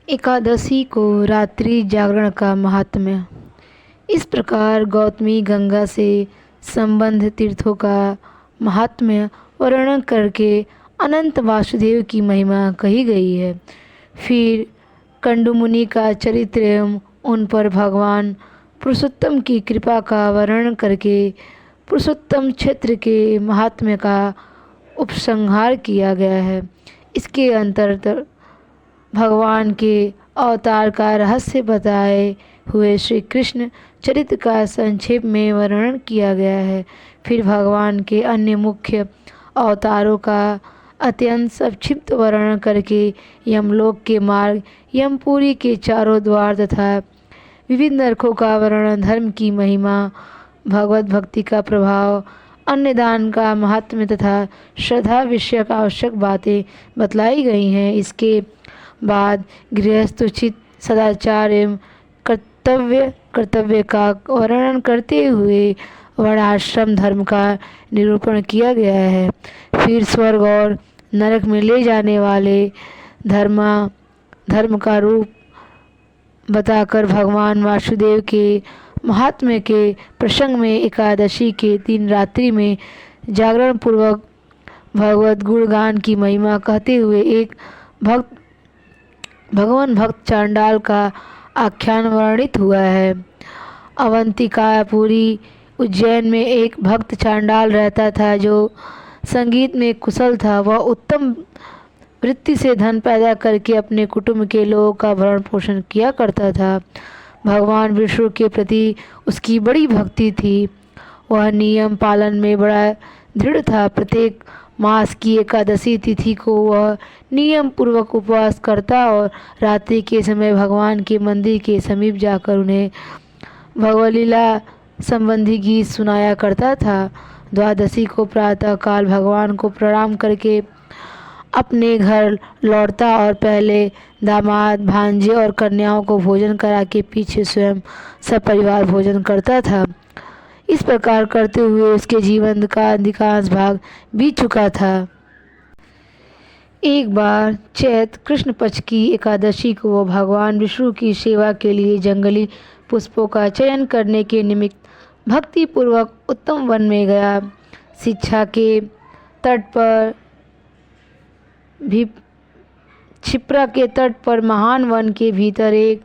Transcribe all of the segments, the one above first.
एकादशी को रात्रि जागरण का महात्म्य। इस प्रकार गौतमी गंगा से संबंध तीर्थों का महात्म्य वर्णन करके अनंत वासुदेव की महिमा कही गई है। फिर कंडुमुनि का चरित्र एवं उन पर भगवान पुरुषोत्तम की कृपा का वर्णन करके पुरुषोत्तम क्षेत्र के महात्म्य का उपसंहार किया गया है। इसके अंतर्गत भगवान के अवतार का रहस्य बताए हुए श्री कृष्ण चरित्र का संक्षेप में वर्णन किया गया है। फिर भगवान के अन्य मुख्य अवतारों का अत्यंत संक्षिप्त वर्णन करके यमलोक के मार्ग, यमपुरी के चारों द्वार तथा विविध नरकों का वर्णन, धर्म की महिमा, भगवत भक्ति का प्रभाव, अन्नदान का महात्म्य तथा श्रद्धा विषयक आवश्यक बातें बतलाई गई हैं। इसके बाद गृहस्थोचित सदाचार एवं कर्तव्य का वर्णन करते हुए वर्णाश्रम धर्म का निरूपण किया गया है। फिर स्वर्ग और नरक में ले जाने वाले धर्म का रूप बताकर भगवान वासुदेव के महात्म्य के प्रसंग में एकादशी के दिन रात्रि में जागरण पूर्वक भगवत गुणगान की महिमा कहते हुए एक भगवान भक्त चांडाल का आख्यान वर्णित हुआ है। अवंतिकापुरी उज्जैन में एक भक्त चांडाल रहता था जो संगीत में कुशल था। वह उत्तम वृत्ति से धन पैदा करके अपने कुटुंब के लोगों का भरण पोषण किया करता था। भगवान विष्णु के प्रति उसकी बड़ी भक्ति थी। वह नियम पालन में बड़ा दृढ़ था। प्रत्येक मास की एकादशी तिथि को वह नियम पूर्वक उपवास करता और रात्रि के समय भगवान के मंदिर के समीप जाकर उन्हें भगवलीला संबंधी गीत सुनाया करता था। द्वादशी को प्रातः काल भगवान को प्रणाम करके अपने घर लौटता और पहले दामाद, भांजे और कन्याओं को भोजन करा के पीछे स्वयं सपरिवार भोजन करता था। इस प्रकार करते हुए उसके जीवन का अधिकांश भाग बीत चुका था। एक बार चैत कृष्ण पक्ष की एकादशी को वह भगवान विष्णु की सेवा के लिए जंगली पुष्पों का चयन करने के निमित्त भक्ति पूर्वक उत्तम वन में गया। शिक्षा के तट पर भी क्षिप्रा के तट पर महान वन के भीतर एक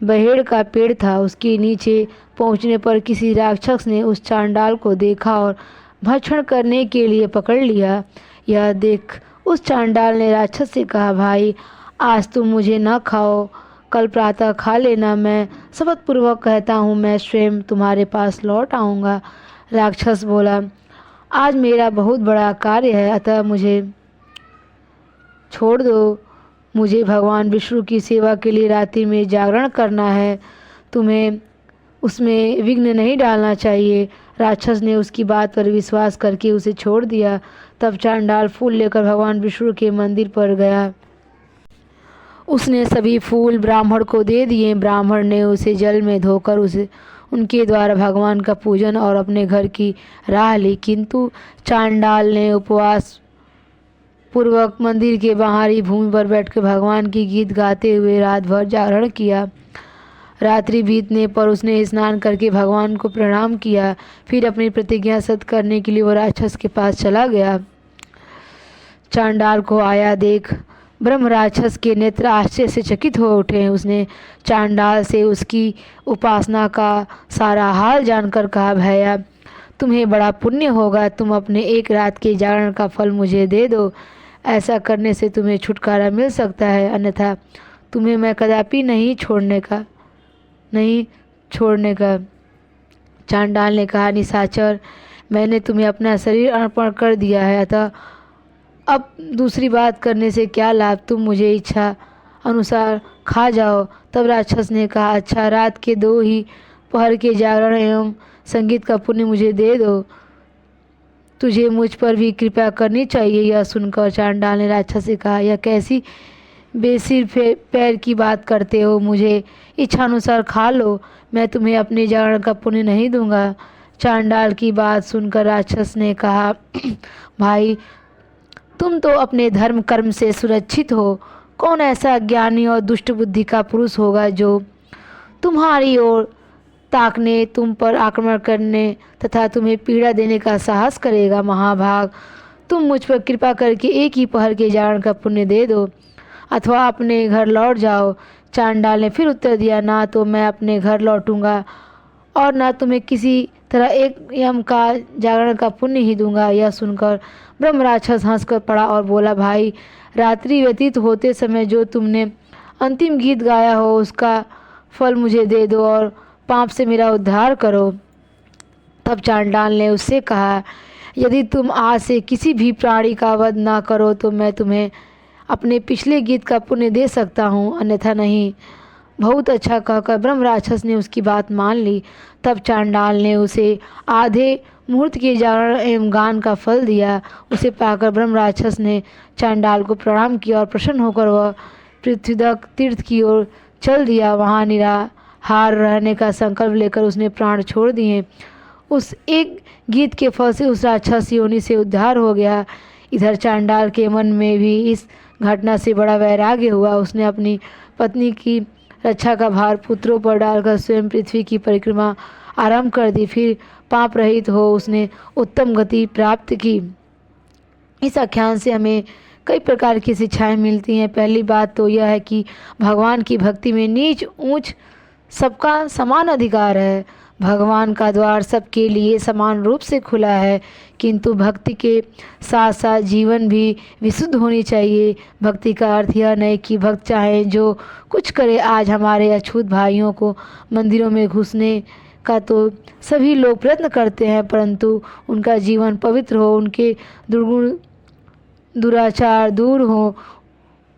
बहेड़ का पेड़ था। उसके नीचे पहुंचने पर किसी राक्षस ने उस चांडाल को देखा और भक्षण करने के लिए पकड़ लिया। यह देख उस चांडाल ने राक्षस से कहा, भाई आज तुम मुझे न खाओ, कल प्रातः खा लेना। मैं शपथ पूर्वक कहता हूँ मैं स्वयं तुम्हारे पास लौट आऊँगा। राक्षस बोला, आज मेरा बहुत बड़ा कार्य है, अतः मुझे छोड़ दो। मुझे भगवान विष्णु की सेवा के लिए रात्रि में जागरण करना है, तुम्हें उसमें विघ्न नहीं डालना चाहिए। राक्षस ने उसकी बात पर विश्वास करके उसे छोड़ दिया। तब चांडाल फूल लेकर भगवान विष्णु के मंदिर पर गया। उसने सभी फूल ब्राह्मण को दे दिए। ब्राह्मण ने उसे जल में धोकर उनके द्वारा भगवान का पूजन और अपने घर की राह ली। किंतु चांडाल ने उपवास पूर्वक मंदिर के बाहरी भूमि पर बैठकर भगवान की गीत गाते हुए रात भर जागरण किया। रात्रि बीतने पर उसने स्नान करके भगवान को प्रणाम किया। फिर अपनी प्रतिज्ञा सत्य करने के लिए वह राक्षस के पास चला गया। चांडाल को आया देख ब्रह्म राक्षस के नेत्र आश्चर्य से चकित हो उठे। उसने चांडाल से उसकी उपासना का सारा हाल जानकर कहा, भैया तुम्हें बड़ा पुण्य होगा, तुम अपने एक रात के जागरण का फल मुझे दे दो। ऐसा करने से तुम्हें छुटकारा मिल सकता है, अन्यथा तुम्हें मैं कदापि नहीं छोड़ने का। चांडाल ने कहा, निशाचर मैंने तुम्हें अपना शरीर अर्पण कर दिया है, अतः अब दूसरी बात करने से क्या लाभ, तुम मुझे इच्छा अनुसार खा जाओ। तब राक्षस ने कहा, अच्छा रात के 2 ही पहर के जागरण एवं संगीत का पुण्य मुझे दे दो, तुझे मुझ पर भी कृपा करनी चाहिए। यह सुनकर चांडाल ने राक्षस से कहा, यह कैसी बेसिर पैर की बात करते हो, मुझे इच्छानुसार खा लो, मैं तुम्हें अपने जागरण का पुण्य नहीं दूंगा। चांडाल की बात सुनकर राक्षस ने कहा, भाई तुम तो अपने धर्म कर्म से सुरक्षित हो, कौन ऐसा ज्ञानी और दुष्ट बुद्धि का पुरुष होगा जो तुम्हारी ओर ताकने, तुम पर आक्रमण करने तथा तुम्हें पीड़ा देने का साहस करेगा। महाभाग, तुम मुझ पर कृपा करके एक ही पहर के जागरण का पुण्य दे दो अथवा अपने घर लौट जाओ। चांडाल ने फिर उत्तर दिया, ना तो मैं अपने घर लौटूंगा और ना तुम्हें किसी तरह एक यम का जागरण का पुण्य ही दूंगा। यह सुनकर ब्रह्म राक्षस हंसकर पड़ा और बोला, भाई, रात्रि व्यतीत होते समय जो तुमने अंतिम गीत गाया हो उसका फल मुझे दे दो और पाप से मेरा उद्धार करो। तब चांडाल ने उससे कहा, यदि तुम आज से किसी भी प्राणी का वध ना करो तो मैं तुम्हें अपने पिछले गीत का पुण्य दे सकता हूँ, अन्यथा नहीं। बहुत अच्छा कहकर ब्रह्म राक्षस ने उसकी बात मान ली। तब चांडाल ने उसे आधे मुहूर्त के जागरण एवं गान का फल दिया। उसे पाकर ब्रह्म राक्षस ने चांडाल को प्रणाम किया और प्रसन्न होकर वह पृथ्वीदक तीर्थ की ओर चल दिया। वहाँ निराहार रहने का संकल्प लेकर उसने प्राण छोड़ दिए। उस एक गीत के फल से उस राक्षस योनि से उद्धार हो गया। इधर चांडाल के मन में भी इस घटना से बड़ा वैराग्य हुआ। उसने अपनी पत्नी की रक्षा का भार पुत्रों पर डालकर स्वयं पृथ्वी की परिक्रमा आरंभ कर दी। फिर पाप रहित हो उसने उत्तम गति प्राप्त की। इस आख्यान से हमें कई प्रकार की शिक्षाएं मिलती हैं। पहली बात तो यह है कि भगवान की भक्ति में नीच ऊंच सबका समान अधिकार है। भगवान का द्वार सबके लिए समान रूप से खुला है, किंतु भक्ति के साथ साथ जीवन भी विशुद्ध होनी चाहिए। भक्ति का अर्थ यह नहीं कि भक्त चाहे जो कुछ करे। आज हमारे अछूत भाइयों को मंदिरों में घुसने का तो सभी लोग प्रयत्न करते हैं, परंतु उनका जीवन पवित्र हो, उनके दुर्गुण दुराचार दूर हो,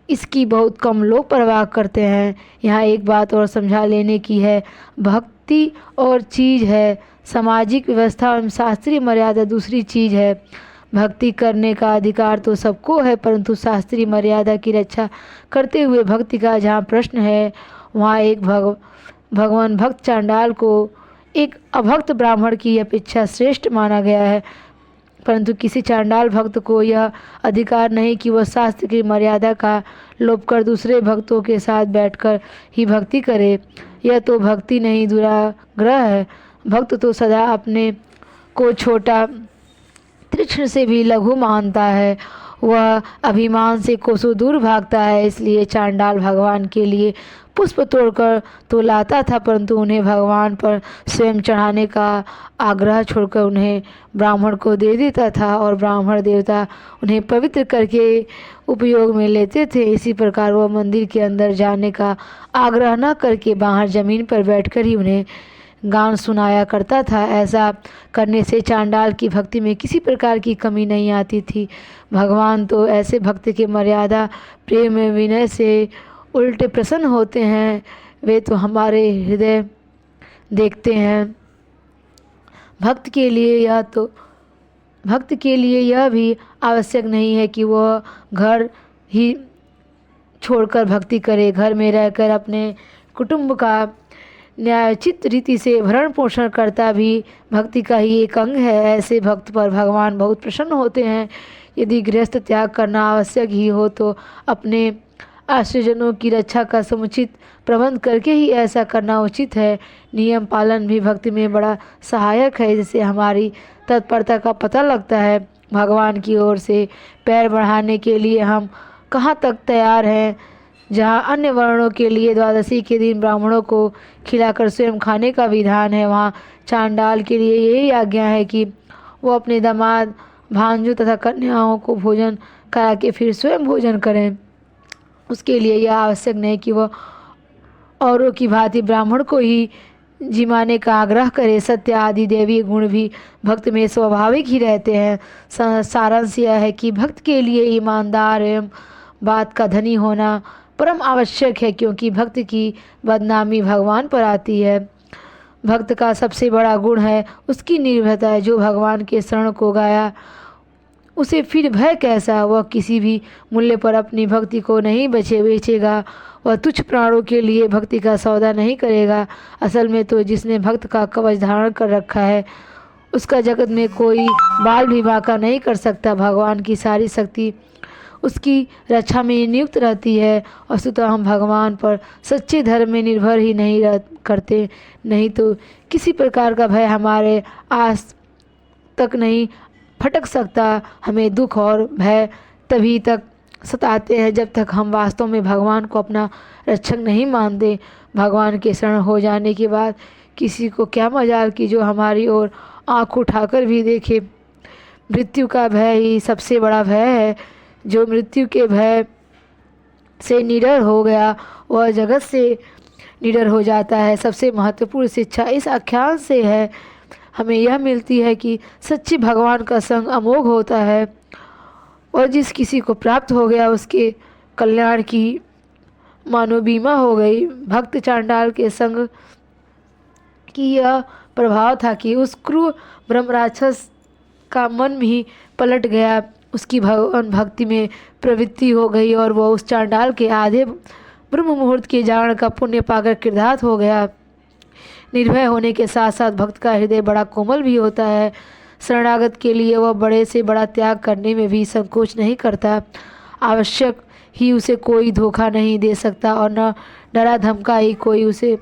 इसकी बहुत कम लोग परवाह करते हैं। यहाँ एक बात और समझा लेने की है, भक्ति और चीज़ है, सामाजिक व्यवस्था एवं शास्त्रीय मर्यादा दूसरी चीज़ है। भक्ति करने का अधिकार तो सबको है, परंतु शास्त्रीय मर्यादा की रक्षा करते हुए भक्ति का जहाँ प्रश्न है वहाँ एक भगवान भक्त चांडाल को एक अभक्त ब्राह्मण की अपेक्षा श्रेष्ठ माना गया है, परंतु किसी चांडाल भक्त को यह अधिकार नहीं कि वह शास्त्र की मर्यादा का लोप कर दूसरे भक्तों के साथ बैठकर ही भक्ति करे। यह तो भक्ति नहीं, दुराग्रह है। भक्त तो सदा अपने को छोटा, तीक्ष्ण से भी लघु मानता है, वह अभिमान से कोसों दूर भागता है। इसलिए चांडाल भगवान के लिए पुष्प तोड़कर तो लाता था, परंतु उन्हें भगवान पर स्वयं चढ़ाने का आग्रह छोड़कर उन्हें ब्राह्मण को दे देता था और ब्राह्मण देवता उन्हें पवित्र करके उपयोग में लेते थे। इसी प्रकार वह मंदिर के अंदर जाने का आग्रह न करके बाहर जमीन पर बैठकर ही उन्हें गान सुनाया करता था। ऐसा करने से चांडाल की भक्ति में किसी प्रकार की कमी नहीं आती थी। भगवान तो ऐसे भक्त के मर्यादा प्रेम में विनय से उल्टे प्रसन्न होते हैं। वे तो हमारे हृदय देखते हैं। भक्त के लिए यह भी आवश्यक नहीं है कि वह घर ही छोड़कर भक्ति करे। घर में रहकर अपने कुटुंब का न्यायोचित रीति से भरण पोषण करता भी भक्ति का ही एक अंग है। ऐसे भक्त पर भगवान बहुत प्रसन्न होते हैं। यदि गृहस्थ त्याग करना आवश्यक ही हो तो अपने आश्रयजनों की रक्षा का समुचित प्रबंध करके ही ऐसा करना उचित है। नियम पालन भी भक्ति में बड़ा सहायक है, जिससे हमारी तत्परता का पता लगता है। भगवान की ओर से पैर बढ़ाने के लिए हम कहाँ तक तैयार हैं। जहाँ अन्य वर्णों के लिए द्वादशी के दिन ब्राह्मणों को खिलाकर स्वयं खाने का विधान है, वहाँ चांडाल के लिए यही आज्ञा है कि वो अपने दामाद, भांजों तथा कन्याओं को भोजन करा के फिर स्वयं भोजन करें। उसके लिए यह आवश्यक नहीं कि वह औरों की भांति ब्राह्मण को ही जिमाने का आग्रह करे। सत्य आदि देवी गुण भी भक्त में स्वाभाविक ही रहते हैं। सारांश यह है कि भक्त के लिए ईमानदार एवं बात का धनी होना परम आवश्यक है, क्योंकि भक्त की बदनामी भगवान पर आती है। भक्त का सबसे बड़ा गुण है उसकी निर्भयता है। जो भगवान के शरण को गया उसे फिर भय कैसा। वह किसी भी मूल्य पर अपनी भक्ति को नहीं बेचेगा। वह तुच्छ प्राणों के लिए भक्ति का सौदा नहीं करेगा। असल में तो जिसने भक्त का कवच धारण कर रखा है उसका जगत में कोई बाल भी बांका नहीं कर सकता। भगवान की सारी शक्ति उसकी रक्षा में नियुक्त रहती है। वस्तुतः हम भगवान पर सच्चे धर्म में निर्भर ही नहीं करते, नहीं तो किसी प्रकार का भय हमारे आस तक नहीं फटक सकता। हमें दुख और भय तभी तक सताते हैं जब तक हम वास्तव में भगवान को अपना रक्षक नहीं मानते। भगवान के शरण हो जाने के बाद किसी को क्या मजाल कि जो हमारी ओर आँख उठाकर भी देखे। मृत्यु का भय ही सबसे बड़ा भय है। जो मृत्यु के भय से निडर हो गया वह जगत से निडर हो जाता है। सबसे महत्वपूर्ण शिक्षा इस आख्यान से है हमें यह मिलती है कि सच्चे भगवान का संग अमोघ होता है और जिस किसी को प्राप्त हो गया उसके कल्याण की मानो बीमा हो गई। भक्त चांडाल के संग की यह प्रभाव था कि उस क्रूर ब्रह्म राक्षस का मन भी पलट गया। उसकी भगवान भक्ति में प्रवृत्ति हो गई और वह उस चांडाल के आधे ब्रह्म मुहूर्त के जागरण का पुण्य पाकर कृतार्थ हो गया। निर्भय होने के साथ साथ भक्त का हृदय बड़ा कोमल भी होता है। शरणागत के लिए वह बड़े से बड़ा त्याग करने में भी संकोच नहीं करता। आवश्यक ही उसे कोई धोखा नहीं दे सकता और न डरा धमका ही कोई उसे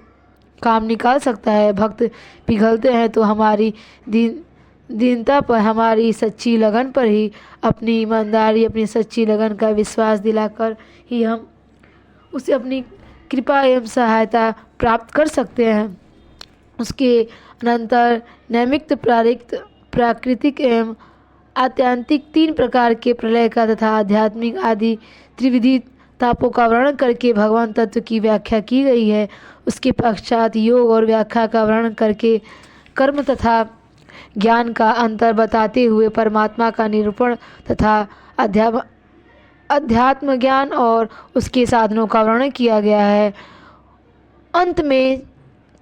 काम निकाल सकता है। भक्त पिघलते हैं तो हमारी दीनता पर, हमारी सच्ची लगन पर ही, अपनी ईमानदारी, अपनी सच्ची लगन का विश्वास दिलाकर ही हम उसे अपनी कृपा एवं सहायता प्राप्त कर सकते हैं। उसके अनंतर नैमित्त, प्राकृतिक एवं आत्यांतिक 3 प्रकार के प्रलय का तथा आध्यात्मिक आदि त्रिविधि तापों का वर्णन करके भगवान तत्व की व्याख्या की गई है। उसके पश्चात योग और व्याख्या का वर्णन करके कर्म तथा ज्ञान का अंतर बताते हुए परमात्मा का निरूपण तथा अध्यात्म ज्ञान और उसके साधनों का वर्णन किया गया है। अंत में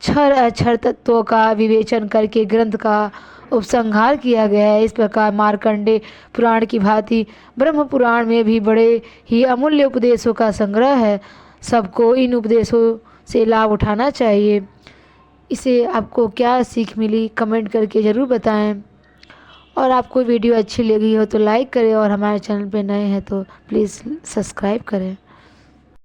क्षर अक्षर तत्वों का विवेचन करके ग्रंथ का उपसंहार किया गया है। इस प्रकार मार्कंडेय पुराण की भांति ब्रह्म पुराण में भी बड़े ही अमूल्य उपदेशों का संग्रह है। सबको इन उपदेशों से लाभ उठाना चाहिए। इसे आपको क्या सीख मिली कमेंट करके ज़रूर बताएं और आपको वीडियो अच्छी लगी हो तो लाइक करें और हमारे चैनल पे नए हैं तो प्लीज़ सब्सक्राइब करें।